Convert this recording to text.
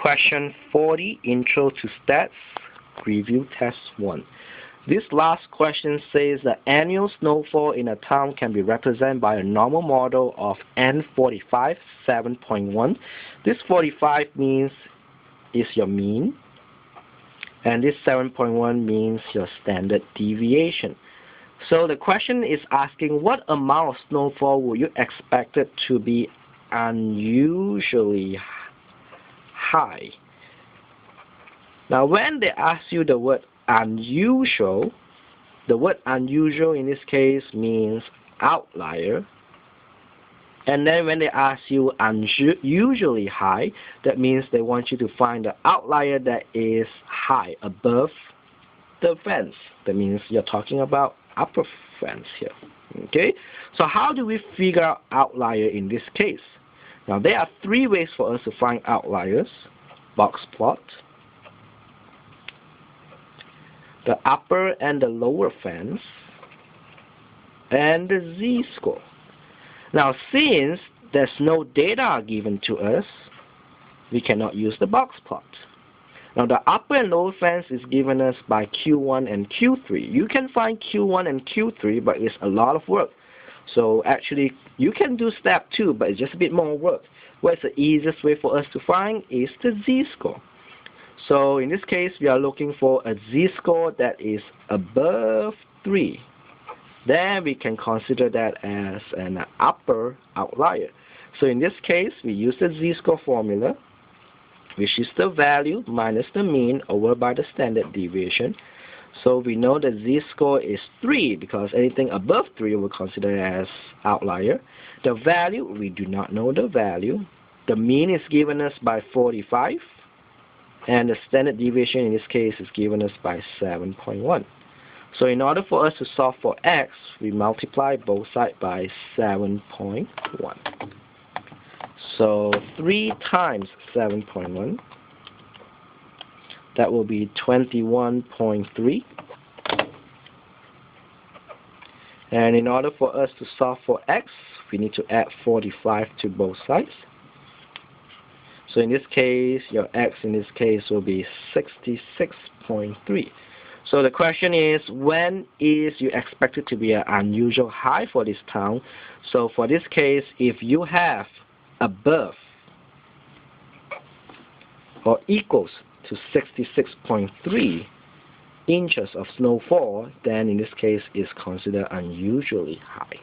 Question 40, Intro to Stats, Review Test 1. This last question says that annual snowfall in a town can be represented by a normal model of N45, 7.1. This 45 means is your mean, and this 7.1 means your standard deviation. So the question is asking what amount of snowfall would you expect it to be unusually high. Now when they ask you the word unusual, the word unusual in this case means outlier. And then when they ask you unusually high, that means they want you to find the outlier that is high above the fence. That means you're talking about upper fence here. Okay? So how do we figure out outlier in this case? Now there are three ways for us to find outliers: box plot, the upper and the lower fence, and the z-score. Now since there's no data given to us, we cannot use the box plot. Now the upper and lower fence is given us by Q1 and Q3. You can find Q1 and Q3, but it's a lot of work. So actually you can do step 2, but it's just a bit more work. What's the easiest way for us to find is the z-score. So in this case we are looking for a z-score that is above 3. Then we can consider that as an upper outlier. So in this case we use the z-score formula, which is the value minus the mean over by the standard deviation. So we know the z-score is 3 because anything above 3 we'll consider as outlier. The value, we do not know the value. The mean is given us by 45, and the standard deviation in this case is given us by 7.1. So in order for us to solve for x, we multiply both sides by 7.1. So 3 times 7.1, that will be 21.3. And in order for us to solve for x, we need to add 45 to both sides. So in this case, your x in this case will be 66.3. So the question is, when is you expected to be an unusual high for this town? So for this case, if you have above or equals to 66.3 inches of snowfall, then in this case is considered unusually high.